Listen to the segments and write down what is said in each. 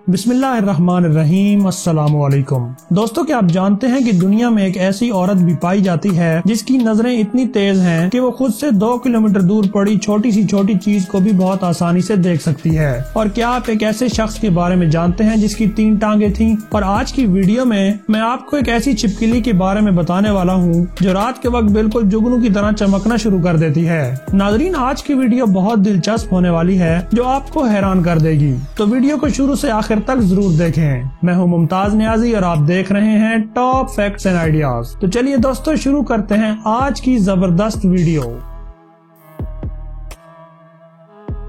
बिस्मिल्लाहिर्रहमानिर्रहीम। अस्सलामुअलैकुम। दोस्तों, क्या आप जानते हैं कि दुनिया में एक ऐसी औरत भी पाई जाती है जिसकी नजरें इतनी तेज हैं कि वो खुद से 2 किलोमीटर दूर पड़ी छोटी सी छोटी चीज को भी बहुत आसानी से देख सकती है। और क्या आप एक ऐसे शख्स के बारे में जानते हैं जिसकी 3 टांगे थीं? और आज की वीडियो में मैं आपको एक ऐसी छिपकली के बारे में बताने वाला हूँ जो रात के वक्त बिल्कुल जुगनू की तरह चमकना शुरू कर देती है। नाजरीन, आज की वीडियो बहुत दिलचस्प होने वाली है जो आपको हैरान कर देगी, तो वीडियो को शुरू से आखिर तक जरूर देखें। मैं हूं मुमताज नियाजी और आप देख रहे हैं टॉप फैक्ट्स एंड आइडियाज। तो चलिए दोस्तों, शुरू करते हैं आज की जबरदस्त वीडियो।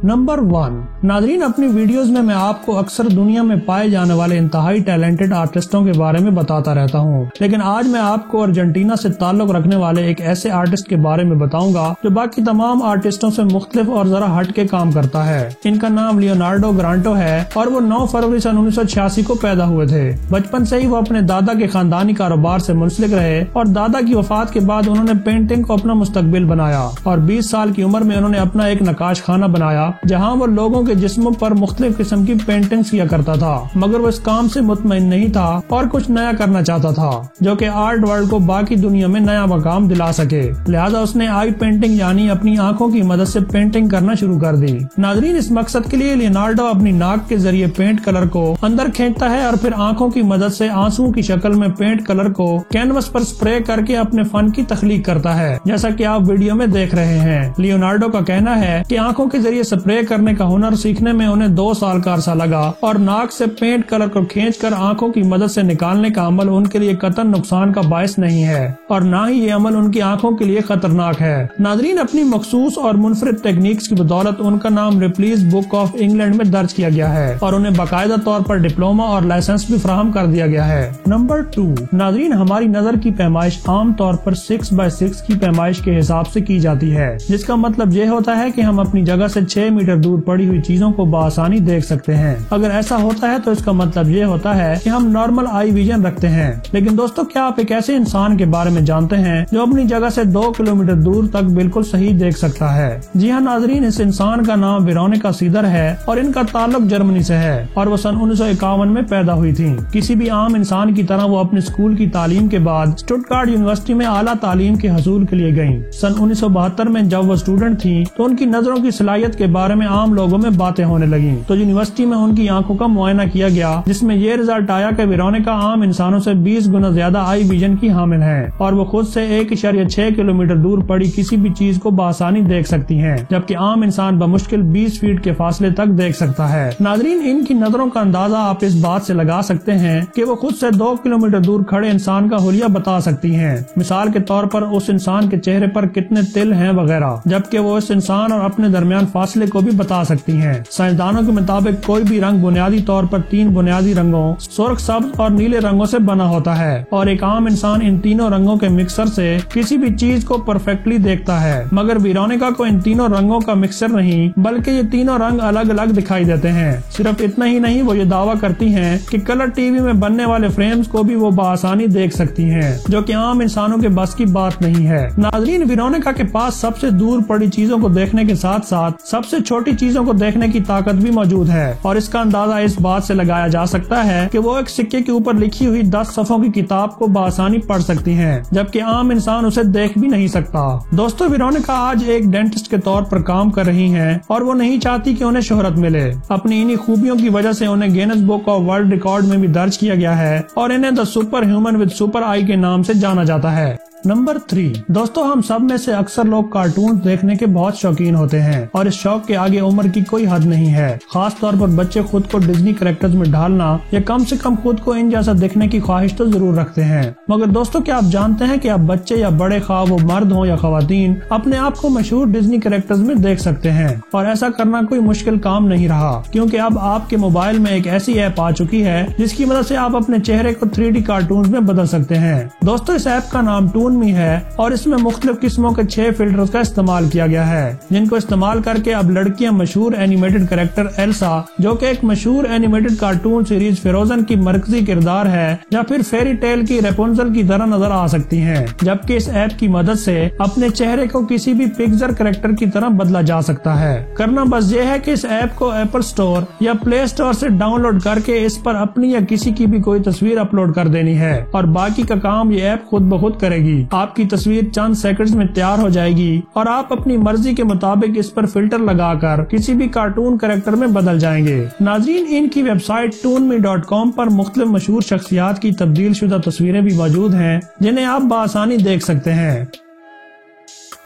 नंबर 1। नाजरीन, अपनी वीडियोस में मैं आपको अक्सर दुनिया में पाए जाने वाले इंतहाई टैलेंटेड आर्टिस्टों के बारे में बताता रहता हूँ, लेकिन आज मैं आपको अर्जेंटीना से ताल्लुक रखने वाले एक ऐसे आर्टिस्ट के बारे में बताऊंगा जो बाकी तमाम आर्टिस्टों से मुख्तलिफ और जरा हट के काम करता है। इनका नाम लियोनार्डो ग्रांटो है और वो 9 फरवरी सन 1986 को पैदा हुए थे। बचपन से ही वो अपने दादा के खानदानी कारोबार से मुंसलिक रहे और दादा की वफात के बाद उन्होंने पेंटिंग को अपना मुस्तकबिल बनाया और 20 साल की उम्र में उन्होंने अपना एक नकाश खाना बनाया जहां वो लोगों के जिस्मों पर मुख्तलिफ किस्म की पेंटिंग्स किया करता था। मगर वो इस काम से मुतमईन नहीं था और कुछ नया करना चाहता था जो कि आर्ट वर्ल्ड को बाकी दुनिया में नया मकाम दिला सके। लिहाजा उसने आई पेंटिंग यानी अपनी आंखों की मदद से पेंटिंग करना शुरू कर दी। नाजरीन, इस मकसद के लिए लियोनार्डो अपनी नाक के जरिए पेंट कलर को अंदर खींचता है और फिर आंखों की मदद से आंसुओं की शक्ल में पेंट कलर को कैनवस पर स्प्रे करके अपने फन की तख्लीक करता है, जैसा कि आप वीडियो में देख रहे हैं। लियोनार्डो का कहना है कि आंखों के जरिए स्प्रे करने का हुनर सीखने में उन्हें 2 साल का अरसा लगा और नाक से पेंट कलर को खींचकर आंखों की मदद से निकालने का अमल उनके लिए कतई नुकसान का बायस नहीं है और न ही ये अमल उनकी आंखों के लिए खतरनाक है। नाजरीन, अपनी मखसूस और मुनफरिद टेक्निक्स की बदौलत उनका नाम रिप्लीज बुक ऑफ इंग्लैंड में दर्ज किया गया है और उन्हें बाकायदा तौर पर डिप्लोमा और लाइसेंस भी फराहम कर दिया गया है। नंबर 2। नाजरीन, हमारी नजर की पैमाइश आम तौर पर 6x6 की पैमाइश के हिसाब से की जाती है, जिसका मतलब ये होता है कि हम अपनी जगह से 6 मीटर दूर पड़ी हुई चीजों को बआसानी देख सकते हैं। अगर ऐसा होता है तो इसका मतलब ये होता है कि हम नॉर्मल आई विजन रखते हैं। लेकिन दोस्तों, क्या आप एक ऐसे इंसान के बारे में जानते हैं जो अपनी जगह से 2 किलोमीटर दूर तक बिल्कुल सही देख सकता है? जी हाँ नाजरीन, इस इंसान का नाम वेरोनिका सीदर है और इनका ताल्लुक जर्मनी से है और वो सन 1951 में पैदा हुई थी। किसी भी आम इंसान की तरह वो अपने स्कूल की तालीम के बाद स्टुटगार्ट यूनिवर्सिटी में आला तालीम के हसूल के लिए गयी। सन 1972 में जब वो स्टूडेंट थी तो उनकी नजरों की सलाहियत के बारे में आम लोगों में बातें होने लगी, तो यूनिवर्सिटी में उनकी आंखों का मुआयना किया गया जिसमें ये रिजल्ट आया कि वेरोनिका आम इंसानों से 20 गुना ज्यादा आई विजन की हामिल है और वो खुद से 1.6 किलोमीटर दूर पड़ी किसी भी चीज को बआसानी देख सकती हैं, जबकि आम इंसान बमुश्किल 20 फीट के फासले तक देख सकता है। नाजरीन, इनकी नजरों का अंदाजा आप इस बात से लगा सकते हैं कि वो खुद से 2 किलोमीटर दूर खड़े इंसान का हुलिया बता सकती हैं, मिसाल के तौर पर उस इंसान के चेहरे पर कितने तिल हैं वगैरह, जबकि वो इस इंसान और अपने दरमियान फासले को भी बता सकती हैं। साइंसदानों के मुताबिक कोई भी रंग बुनियादी तौर पर 3 बुनियादी रंगों सुर्ख, सब्ज और नीले रंगों से बना होता है और एक आम इंसान इन तीनों रंगों के मिक्सर से किसी भी चीज को परफेक्टली देखता है। मगर वेरोनिका को इन तीनों रंगों का मिक्सर नहीं बल्कि ये तीनों रंग अलग अलग दिखाई देते हैं। सिर्फ इतना ही नहीं, वो ये दावा करती हैं कि कलर टीवी में बनने वाले फ्रेम्स को भी वो बआसानी देख सकती हैं, जो कि आम इंसानों के बस की बात नहीं है। नाजरीन, वेरोनिका के पास सबसे दूर पड़ी चीजों को देखने के साथ साथ सबसे छोटी चीजों को देखने की ताकत भी मौजूद है और इसका अंदाजा इस बात से लगाया जा सकता है कि वो एक सिक्के के ऊपर लिखी हुई 10 सफ़ों की किताब को बआसानी पढ़ सकती हैं, जबकि आम इंसान उसे देख भी नहीं सकता। दोस्तों, वेरोनिका आज एक डेंटिस्ट के तौर पर काम कर रही हैं और वो नहीं चाहती कि उन्हें शोहरत मिले। अपनी इन्हीं खूबियों की वजह से उन्हें Guinness book of world record में भी दर्ज किया गया है और इन्हें the super human with super eye के नाम से जाना जाता है। नंबर 3। दोस्तों, हम सब में से अक्सर लोग कार्टून देखने के बहुत शौकीन होते हैं और इस शौक के आगे उम्र की कोई हद नहीं है। खास तौर पर बच्चे खुद को डिज्नी कैरेक्टर्स में ढालना या कम से कम खुद को इन जैसा दिखने की ख्वाहिश तो जरूर रखते हैं। मगर दोस्तों, क्या आप जानते हैं कि आप बच्चे या बड़े, खा वो मर्द हो या खवातीन, अपने आप को मशहूर डिज्नी कैरेक्टर्स में देख सकते हैं और ऐसा करना कोई मुश्किल काम नहीं रहा, क्योंकि अब आपके मोबाइल में एक ऐसी ऐप आ चुकी है जिसकी मदद से आप अपने चेहरे को 3D कार्टून में बदल सकते हैं। दोस्तों, इस ऐप का नाम टून टून मी है और इसमें मुख्तलिफ किस्मों के 6 फिल्टर्स का इस्तेमाल किया गया है, जिनको इस्तेमाल करके अब लड़कियां मशहूर एनिमेटेड कैरेक्टर एल्सा, जो कि एक मशहूर एनिमेटेड कार्टून सीरीज फ्रोजन की मरकजी किरदार है, या फिर फेरी टेल की रेपुंजल की तरह नजर आ सकती हैं। जबकि इस ऐप की मदद से अपने चेहरे को किसी भी पिक्चर कैरेक्टर की तरह बदला जा सकता है। करना बस ये है कि इस ऐप को एप्पल स्टोर या प्ले स्टोर से डाउनलोड करके इस पर अपनी या किसी की भी कोई तस्वीर अपलोड कर देनी है और बाकी का काम ये ऐप खुद ब खुद करेगी। आपकी तस्वीर चंद सेकंड्स में तैयार हो जाएगी और आप अपनी मर्जी के मुताबिक इस पर फिल्टर लगाकर किसी भी कार्टून कैरेक्टर में बदल जाएंगे। नाजरीन, इनकी वेबसाइट toonme.com पर मुख्तलिफ मशहूर शख्सियात की तब्दील शुदा तस्वीरें भी मौजूद हैं, जिन्हें आप बआसानी देख सकते हैं।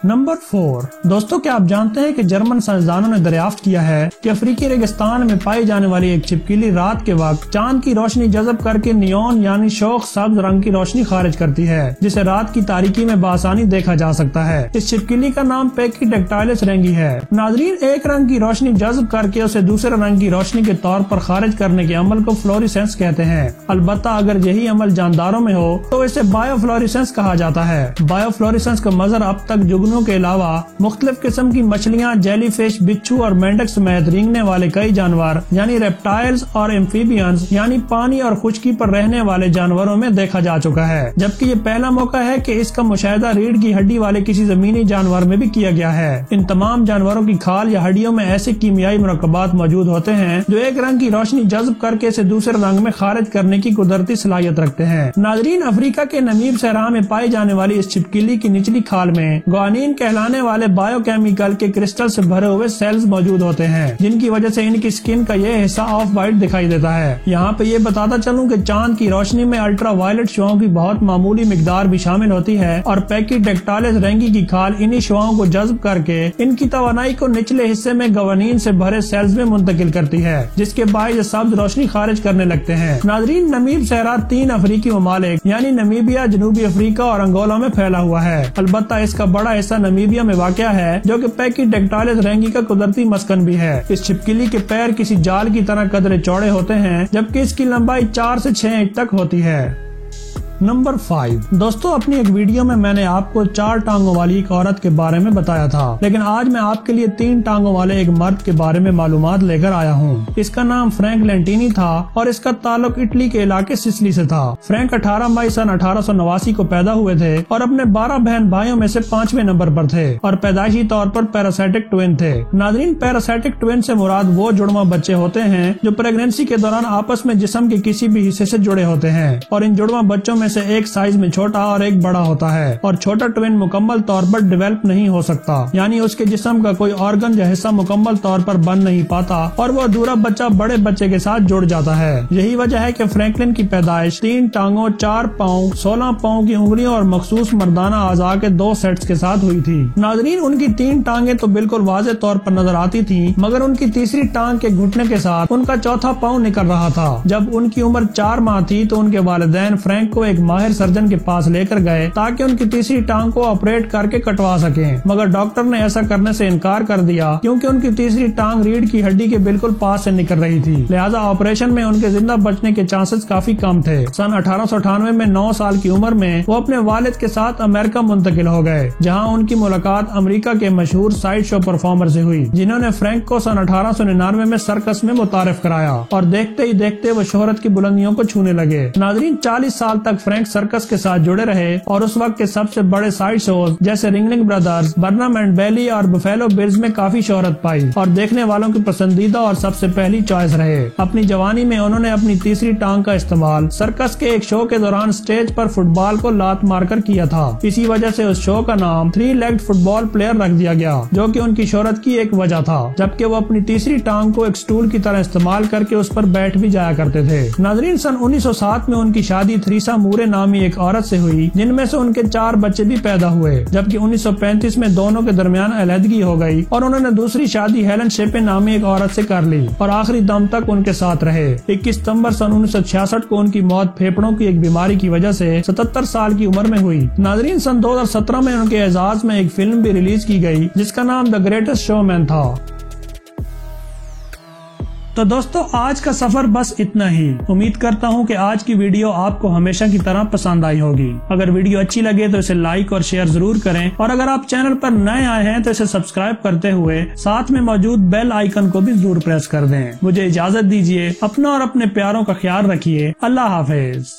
नंबर 4। दोस्तों, क्या आप जानते हैं कि जर्मन साइंसदानों ने दरियाफ्त किया है कि अफ्रीकी रेगिस्तान में पाई जाने वाली एक छिपकली रात के वक्त चांद की रोशनी जज़ब करके नियॉन यानी शोख सब्ज रंग की रोशनी खारिज करती है, जिसे रात की तारीकी में बआसानी देखा जा सकता है। इस छिपकली का नाम पैकीडेक्टाइलिस रेंगी है। नाजरीन, एक रंग की रोशनी जज़ब करके उसे दूसरे रंग की रोशनी के तौर पर खारिज करने के अमल को फ्लोरिसेंस कहते हैं। अलबत्ता अगर यही अमल जानदारों में हो तो इसे बायोफ्लोरिसेंस कहा जाता है। बायोफ्लोरिसेंस का मजहर अब तक जुगनू के अलावा मुख्तलिफ किस्म की मछलियाँ, जेलीफिश, बिच्छू और मेंढक समेत रेंगने वाले कई जानवर यानी रेप्टाइल्स और एम्फीबियंस यानी पानी और खुश्की पर रहने वाले जानवरों में देखा जा चुका है। जबकि ये पहला मौका है कि इसका मुशाहिदा रीढ़ की हड्डी वाले किसी जमीनी जानवर में भी किया गया है। इन तमाम जानवरों की खाल या हड्डियों में ऐसे कीमियाई मुरक्कबात मौजूद होते हैं जो एक रंग की रोशनी जज्ब करके इसे दूसरे रंग में खारिज करने की कुदरती सलाहियत रखते हैं। नाजरीन, अफ्रीका के नमीब सहरा में पाई जाने वाली इस छिपकली की निचली खाल में ग्वानीन कहलाने वाले बायोकेमिकल के क्रिस्टल से भरे हुए सेल्स मौजूद होते हैं, जिनकी वजह से इनकी स्किन का ये हिस्सा ऑफ वाइट दिखाई देता है। यहाँ पे ये बताता चलूं कि चांद की रोशनी में अल्ट्रा वायलेट शुआओं की बहुत मामूली मिकदार भी शामिल होती है और पैकीडेक्टाइलिस रेंगी की खाल इन्हीं शुआओं को जज्ब करके इनकी तवानाई को निचले हिस्से में ग्वानीन से भरे सेल्स में मुंतकिल करती है, जिसके बाद ये सब्ज रोशनी खारिज करने लगते हैं। नाजरीन, नमीब सहरा 3 अफ्रीकी ममालिक यानी नमीबिया, जनूबी अफ्रीका और अंगोला में फैला हुआ है। अलबत्ता इसका बड़ा हिस्सा नमीबिया में वाक़या है, जो कि पैकीडेक्टाइलिस रेंगी का कुदरती मस्कन भी है। इस छिपकली के पैर किसी जाल की तरह कदरे चौड़े होते हैं, जबकि इसकी लंबाई 4 से 6 इंच तक होती है। नंबर 5। दोस्तों, अपनी एक वीडियो में मैंने आपको 4 टांगों वाली एक औरत के बारे में बताया था, लेकिन आज मैं आपके लिए 3 टांगों वाले एक मर्द के बारे में मालूमात लेकर आया हूँ। इसका नाम फ्रैंक लेंटिनी था और इसका ताल्लुक इटली के इलाके सिसिली से था। फ्रैंक 18 मई सन 1889 को पैदा हुए थे और अपने 12 बहन भाइयों में से 5वें नंबर पर थे और पैदाइशी तौर पर पैरासाइटिक ट्विन थे। नाजरीन, पैरासाइटिक ट्विन से मुराद वो जुड़वा बच्चे होते हैं जो प्रेगनेंसी के दौरान आपस में जिस्म के किसी भी हिस्से से जुड़े होते हैं और इन जुड़वा बच्चों में से एक साइज में छोटा और एक बड़ा होता है और छोटा ट्विन मुकम्मल तौर पर डेवलप नहीं हो सकता, यानी उसके जिस्म का कोई ऑर्गन या हिस्सा मुकम्मल तौर पर बन नहीं पाता और वो अधूरा बच्चा बड़े बच्चे के साथ जुड़ जाता है। यही वजह है कि फ्रैंकलिन की पैदाइश 3 टांगों, 4 पाँव, 16 पाँव की उंगलियों और मखसूस मर्दाना आज़ा के 2 सेट्स के साथ हुई थी। नाजरीन, उनकी 3 टांगे तो बिल्कुल वाज़ेह तौर पर नजर आती थी, मगर उनकी तीसरी टांग के घुटने के साथ उनका चौथा पाँव निकल रहा था। जब उनकी उम्र 4 माह थी तो उनके वालिदैन फ्रैंक को एक माहिर सर्जन के पास लेकर गए ताकि उनकी तीसरी टांग को ऑपरेट करके कटवा सकें, मगर डॉक्टर ने ऐसा करने से इनकार कर दिया क्योंकि उनकी तीसरी टांग रीढ़ की हड्डी के बिल्कुल पास से निकल रही थी। लिहाजा ऑपरेशन में उनके जिंदा बचने के चांसेस काफी कम थे। सन 1898 में 9 साल की उम्र में वो अपने वालिद के साथ अमेरिका मुंतकिल हो गए, जहाँ उनकी मुलाकात अमेरिका के मशहूर साइड शो परफॉर्मर से हुई, जिन्होंने फ्रैंक को सन 1899 में सर्कस में मुतारिफ कराया और देखते ही देखते वो शोहरत की बुलंदियों को छूने लगे। नाजरीन, 40 साल तक फ्रैंक सर्कस के साथ जुड़े रहे और उस वक्त के सबसे बड़े साइड शोज जैसे रिंगलिंग ब्रदर्स, बर्नम एंड बेली और बफेलो बिल्स में काफी शोहरत पाई और देखने वालों की पसंदीदा और सबसे पहली चॉइस रहे। अपनी जवानी में उन्होंने अपनी तीसरी टांग का इस्तेमाल सर्कस के एक शो के दौरान स्टेज पर फुटबॉल को लात मारकर किया था। इसी वजह से उस शो का नाम 3-लेग्ड फुटबॉल प्लेयर रख दिया गया, जो कि उनकी शोहरत की एक वजह था, जबकि वो अपनी तीसरी टांग को एक स्टूल की तरह इस्तेमाल करके उस पर बैठ भी जाया करते थे। नाजरीन, सन 1907 में उनकी शादी थ्रीसा मूरे नामी एक औरत से हुई, जिनमें से उनके 4 बच्चे भी पैदा हुए, जबकि 1935 में दोनों के दरमियान अलहदगी हो गई और उन्होंने दूसरी शादी हेलन शेपिन नामी एक औरत से कर ली और आखिरी दम तक उनके साथ रहे। 21 सितंबर सन 1966 को उनकी मौत फेफड़ों की एक बीमारी की वजह से 77 साल की उम्र में हुई। नाजरीन, सन 2017 में उनके एजाज में एक फिल्म भी रिलीज की गई जिसका नाम द ग्रेटेस्ट शोमैन था। تو دوستو آج کا سفر بس اتنا ہی. امید کرتا ہوں کہ آج کی ویڈیو آپ کو ہمیشہ کی طرح پسند آئی ہوگی. اگر ویڈیو اچھی لگے تو اسے لائک اور شیئر ضرور کریں, اور اگر آپ چینل پر نئے آئے ہیں تو اسے سبسکرائب کرتے ہوئے ساتھ میں موجود بیل آئیکن کو بھی ضرور پریس کر دیں. مجھے اجازت دیجیے, اپنا اور اپنے پیاروں کا خیال رکھیے. اللہ حافظ.